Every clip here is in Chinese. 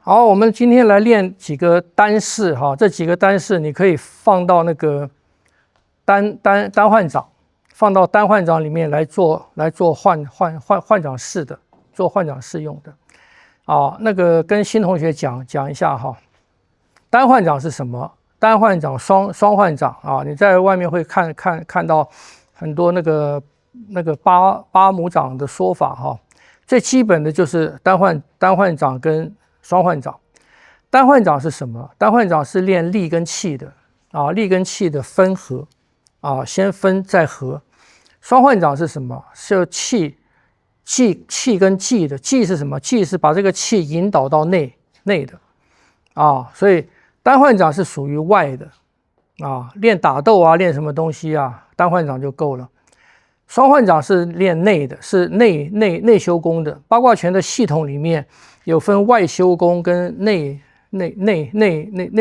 好，我们今天来练几个单式哈，这几个单式你可以放到那个单换掌，放到单换掌里面来做换掌式的，做换掌式用的。啊，那个跟新同学讲一下哈，单换掌是什么？单换掌、双换掌啊，你在外面会看到很多那个八母掌的说法哈。最基本的就是单换掌跟双换掌。单换掌是什么？单换掌是练力跟气的啊，力跟气的分合啊，先分再合。双换掌是什么？是气跟气的，气是什么？气是把这个气引导到内的啊，所以单换掌是属于外的啊，练打斗啊，练什么东西啊，单换掌就够了。双换掌是练内的，是内修功的。八卦拳的系统里面有分外修功跟内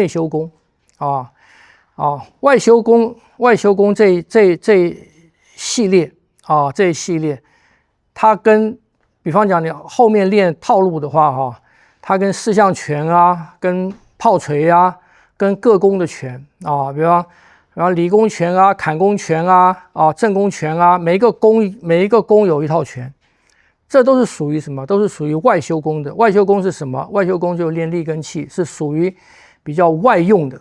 修功啊。外修功这系列啊，这一系列它跟比方讲你后面练套路的话哈，它跟四象拳啊，跟炮锤啊，跟各功的拳啊，比方理功拳啊、砍功拳啊、正功拳啊，每一个功有一套拳，这都是属于什么？都是属于外修功的。外修功是什么？外修功就练力跟气，是属于比较外用的。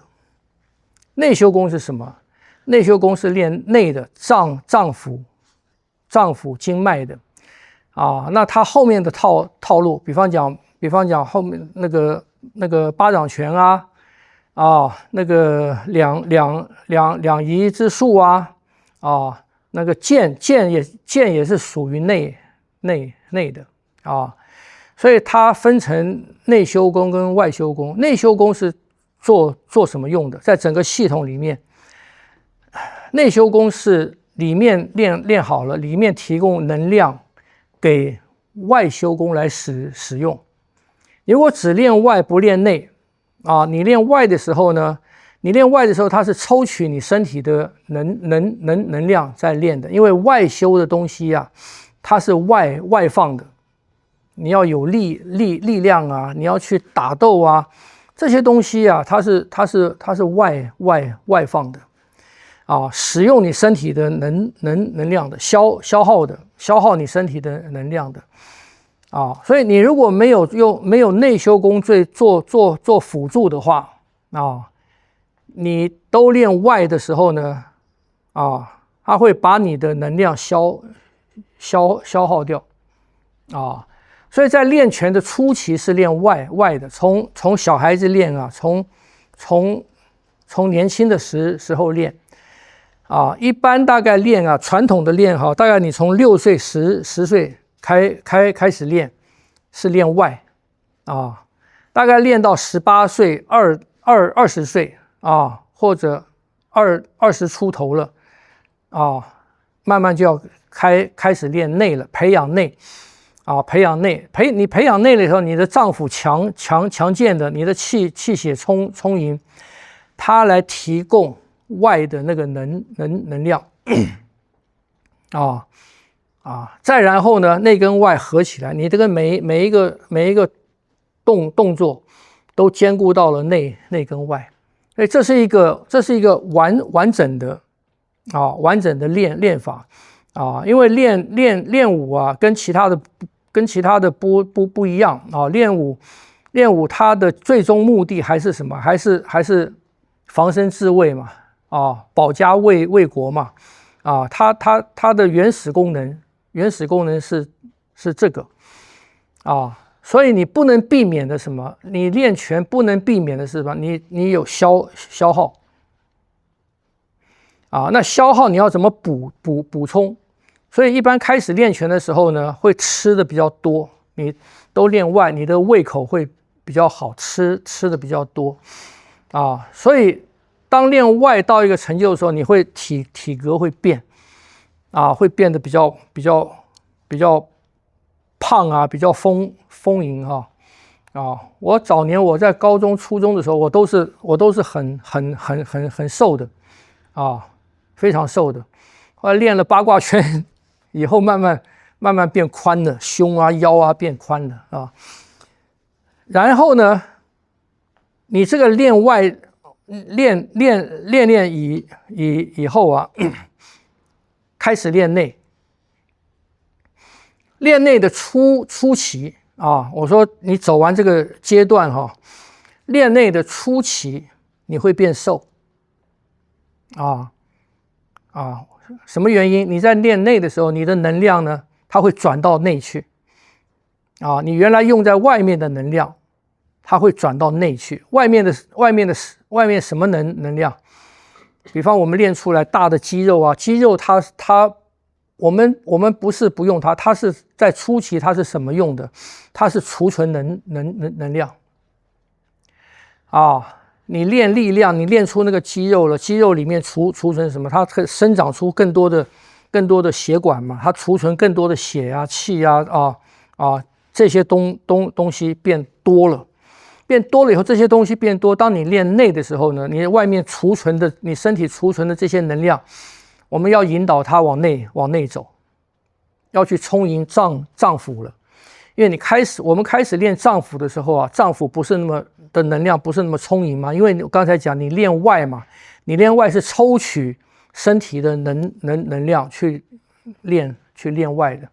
内修功是什么？内修功是练内的脏腑经脉的啊。那它后面的套路，比方讲后面那个八掌拳啊。那个两仪之术啊，那个剑也是属于内的啊，所以它分成内修功跟外修功。内修功是做什么用的？在整个系统里面，内修功是里面练好了，里面提供能量给外修功来使用。如果只练外不练内啊，你练外的时候呢，它是抽取你身体的能量在练的，因为外修的东西啊，它是外放的，你要有力量啊，你要去打斗啊，这些东西啊，它是外放的啊，使用你身体的能量的，消耗你身体的能量的。所以你如果没有内修功做辅助的话你都练外的时候呢它会把你的能量消耗掉所以在练拳的初期是练外的，从小孩子练从年轻的时候练一般大概练传统的练大概你从6岁10岁开始练是练外大概练到18岁20岁或者20出头了慢慢就要开始练内了，培养内培养内的时候，你的脏腑强健的，你的气血充盈，它来提供外的那个能量再然后呢，内跟外合起来，你这个每一个动作都兼顾到了内跟外，所以这是一个完整的练法因为练武跟其他的不一样练武它的最终目的还是什么？还是防身自卫嘛保家卫国嘛它的原始功能是这个所以你不能避免的什么？你练拳不能避免的是什么？你有消耗那消耗你要怎么补充？所以一般开始练拳的时候呢，会吃的比较多。你都练外，你的胃口会比较好，吃的比较多所以当练外到一个成就的时候，你会体格会变会变得比较胖比较丰盈我早年我在高中初中的时候，我都是很瘦的非常瘦的。后来练了八卦拳以后，慢慢变宽了，胸腰变宽了然后呢你这个练外练以后啊，开始练内。练内的初期啊，我说你走完这个阶段哈，练内的初期你会变瘦什么原因？你在练内的时候，你的能量呢，它会转到内去你原来用在外面的能量，它会转到内去。外面什么能量？比方我们练出来大的肌肉啊，肌肉我们不是不用它，它是在初期它是什么用的？它是储存能量你练力量，你练出那个肌肉了，肌肉里面储存什么？它可以生长出更多的血管嘛，它储存更多的血啊、气啊这些东西变多了。变多了以后，这些东西变多。当你练内的时候呢，你外面储存的，你身体储存的这些能量，我们要引导它往内走，要去充盈脏腑了。因为我们开始练脏腑的时候啊，脏腑不是那么的能量不是那么充盈嘛，因为我刚才讲你练外嘛，你练外是抽取身体的能量去练外的，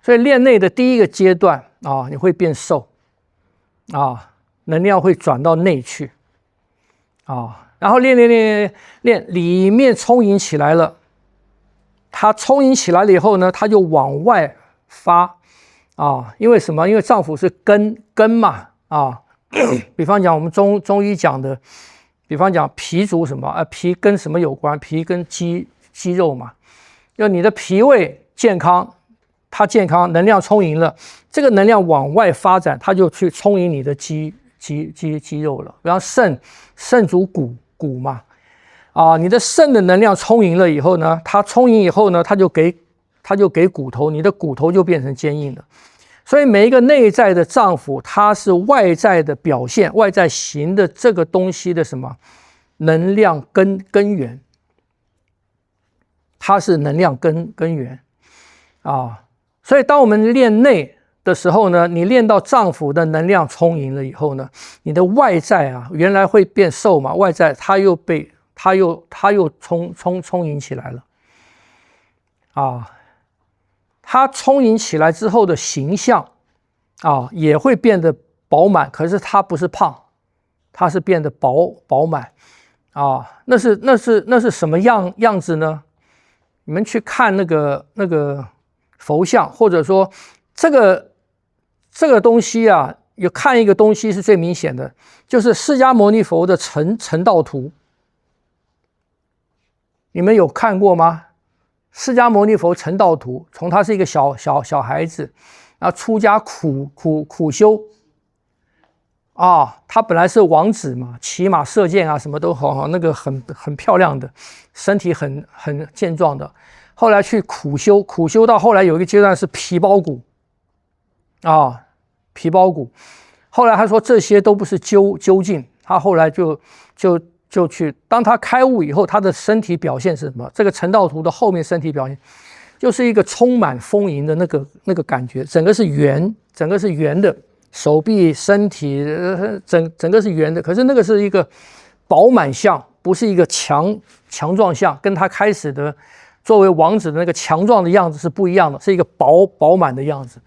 所以练内的第一个阶段你会变瘦能量会转到内去然后练里面充盈起来了，它充盈起来了以后呢，它就往外发因为什么？因为脏腑是根嘛比方讲我们中医讲的，比方讲脾主什么脾跟什么有关？脾跟肌肉嘛，就你的脾胃健康，它健康，能量充盈了，这个能量往外发展，它就去充盈你的肌肉了。比方肾主骨嘛你的肾的能量充盈了以后呢，它充盈以后呢，它就给骨头，你的骨头就变成坚硬了。所以每一个内在的脏腑，它是外在的表现，外在形的这个东西的什么能量根源，它是能量根源所以当我们练内的时候呢，你练到脏腑的能量充盈了以后呢，你的外在原来会变瘦嘛，外在它又充盈起来了它充盈起来之后的形象也会变得饱满，可是它不是胖，它是变得饱满那是什么样子呢？你们去看那个佛像，或者说这个东西有看一个东西是最明显的，就是释迦牟尼佛的成道图，你们有看过吗？释迦牟尼佛成道图，从他是一个小孩子，然后出家苦修他本来是王子嘛，骑马射箭什么都好，那个很漂亮的，身体很健壮的。后来去苦修到后来有一个阶段是皮包骨皮包骨。后来他说这些都不是究竟，他后来就去，当他开悟以后，他的身体表现是什么？这个成道图的后面身体表现就是一个充满丰盈的那个感觉，整个是圆的，手臂身体整个是圆的，可是那个是一个饱满相，不是一个强壮相，跟他开始的作为王子的那个强壮的样子是不一样的，是一个饱满的样子，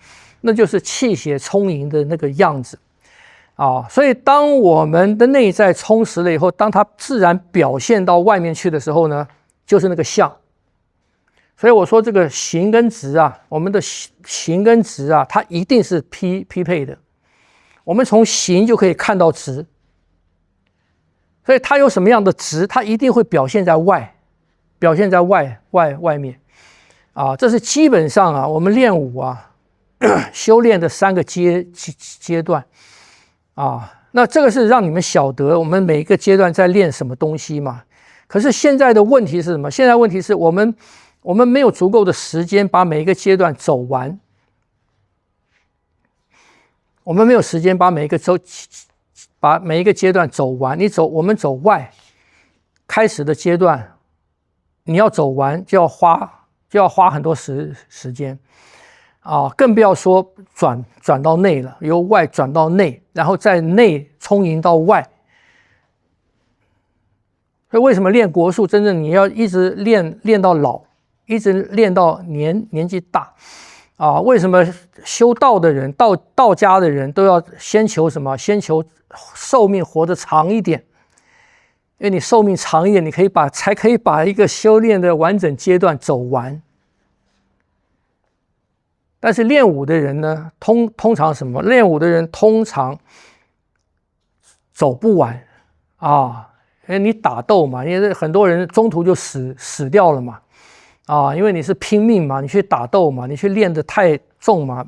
那就是气血充盈的那个样子所以当我们的内在充实了以后，当它自然表现到外面去的时候呢，就是那个相。所以我说这个形跟质我们的形跟质它一定是匹配的，我们从形就可以看到质，所以它有什么样的质，它一定会表现在外面这是基本上我们练武修炼的3个阶段那这个是让你们晓得我们每一个阶段在练什么东西嘛。可是现在的问题是什么？现在问题是我们没有足够的时间把每一个阶段走完，我们没有时间把每一个阶段走完。我们走外开始的阶段，你要走完就要花很多时间更不要说转到内了，由外转到内，然后在内充盈到外所以为什么练国术，真正你要一直练到老，一直练到年纪大啊？为什么修道的人、道家的人都要先求什么？先求寿命活得长一点，因为你寿命长一点，你才可以把一个修炼的完整阶段走完。但是练武的人呢，通常什么？练武的人通常走不完啊。因为你打斗嘛，因为很多人中途就死掉了嘛，啊，因为你是拼命嘛，你去打斗嘛，你去练得太重嘛，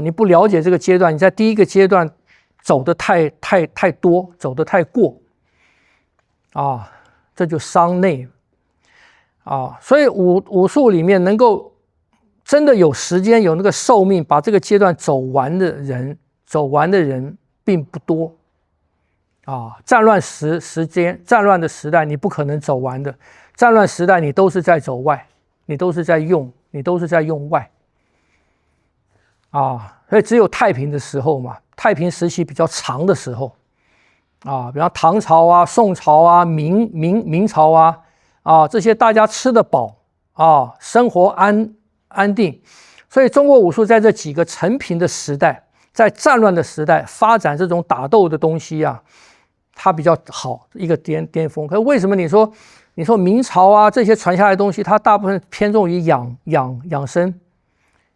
你不了解这个阶段，你在第一个阶段走得太多，走得太过，啊，这就伤内啊。所以武术里面能够真的有时间有那个寿命把这个阶段走完的人并不多。战乱战乱的时代，你不可能走完的。战乱时代，你都是在走外，你都是在用外。所以只有太平的时候嘛，太平时期比较长的时候，比方唐朝啊、宋朝啊、明朝啊，这些大家吃得饱生活安定，所以中国武术在这几个陈平的时代，在战乱的时代发展这种打斗的东西它比较好一个巅峰。可是为什么你说明朝啊这些传下来的东西，它大部分偏重于养生，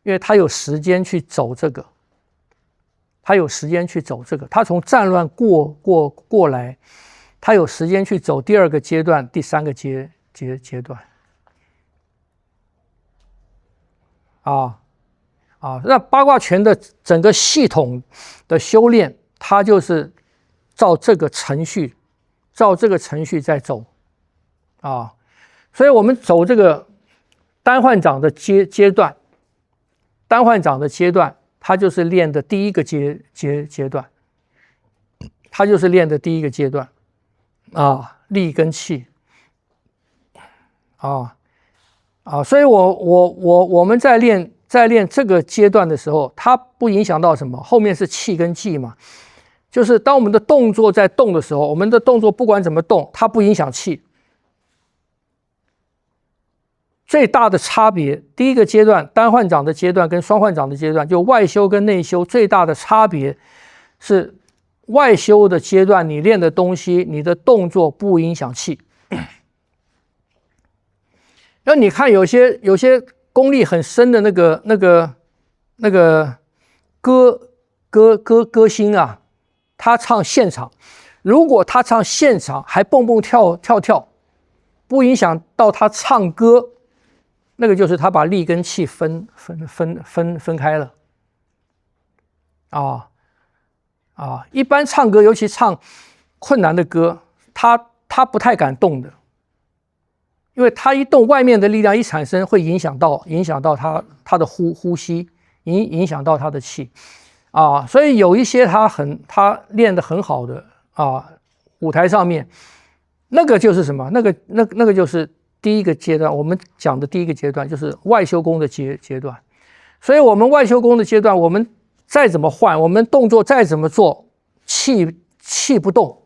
因为它有时间去走这个，它从战乱过来，它有时间去走第二个阶段、第三个阶段。那八卦拳的整个系统的修炼，它就是照这个程序在走所以我们走这个单换掌的阶段，它就是练的第一个阶段，力跟气所以我们在练这个阶段的时候，它不影响到什么，后面是气跟技嘛。就是当我们的动作在动的时候，我们的动作不管怎么动，它不影响气。最大的差别，第一个阶段单换掌的阶段跟双换掌的阶段，就外修跟内修最大的差别是，外修的阶段你练的东西，你的动作不影响气。那你看有些功力很深的那个歌星他唱现场，如果他唱现场还蹦蹦跳，不影响到他唱歌，那个就是他把力跟气分开了一般唱歌，尤其唱困难的歌，他不太敢动的，因为他一动，外面的力量一产生，会影响到他的呼吸，影响到他的气所以有一些他练得很好的舞台上面，那个就是什么？那个就是第一个阶段，我们讲的第一个阶段就是外修功的阶段。所以我们外修功的阶段，我们再怎么换，我们动作再怎么做，气不动。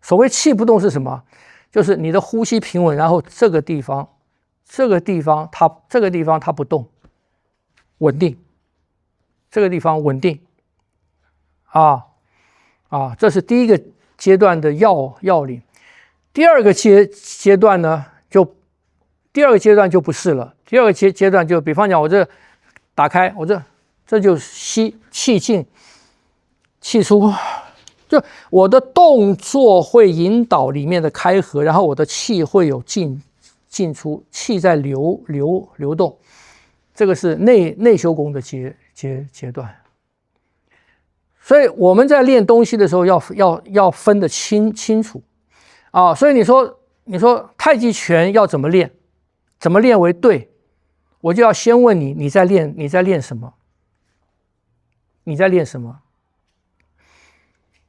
所谓气不动是什么？就是你的呼吸平稳，然后这个地方它不动，稳定，这个地方稳定这是第一个阶段的要领。第二个阶段呢，第二个阶段就不是了。第二个阶段就，比方讲我这打开，我这就吸气进气出，就我的动作会引导里面的开合，然后我的气会有进出，气在流动，这个是内修功的阶段。所以我们在练东西的时候要分得清楚所以你说太极拳要怎么练？怎么练为对？我就要先问你在练什么？你在练什么？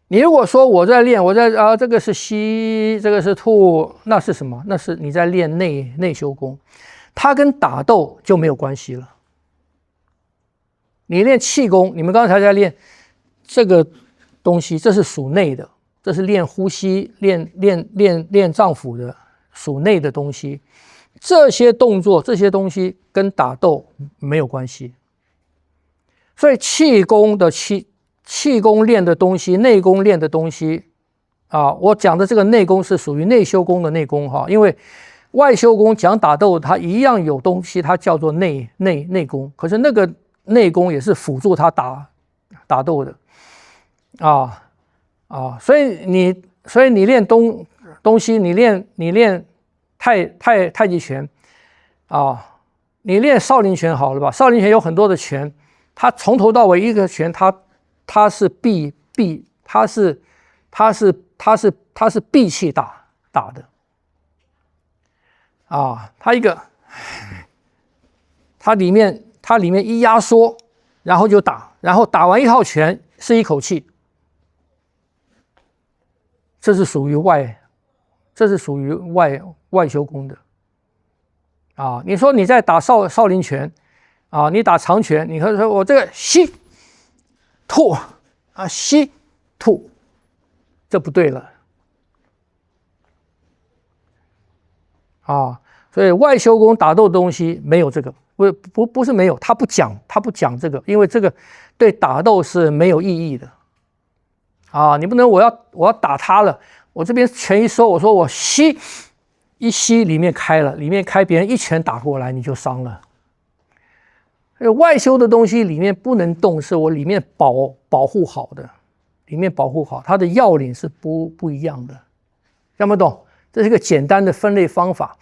你如果说我在这个是吸，这个是吐，那是什么？那是你在练内修功，它跟打斗就没有关系了。你练气功，你们刚才在练这个东西，这是属内的，这是练呼吸、练脏腑的属内的东西。这些动作、这些东西跟打斗没有关系。所以气功练的东西，内功练的东西啊，我讲的这个内功是属于内修功的内功哈，因为外修功讲打斗，它一样有东西，它叫做内功，可是那个内功也是辅助它打斗的所以你练东西，你练太极拳你练少林拳好了吧？少林拳有很多的拳，它从头到尾一个拳，它是闭气打的它里面一压缩，然后就打，然后打完一套拳是一口气，这是属于外修功的你说你在打少林拳你打长拳，你可以说我这个吸吐吸吐，这不对了所以外修功打斗的东西没有这个，不是没有，他不讲这个，因为这个对打斗是没有意义的你不能我要打他了，我这边拳一收，我说我吸一吸，里面开了，里面开，别人一拳打过来你就伤了。外修的东西里面不能动，是我里面保护好的，里面保护好，它的要领是不一样的，听不懂？这是一个简单的分类方法。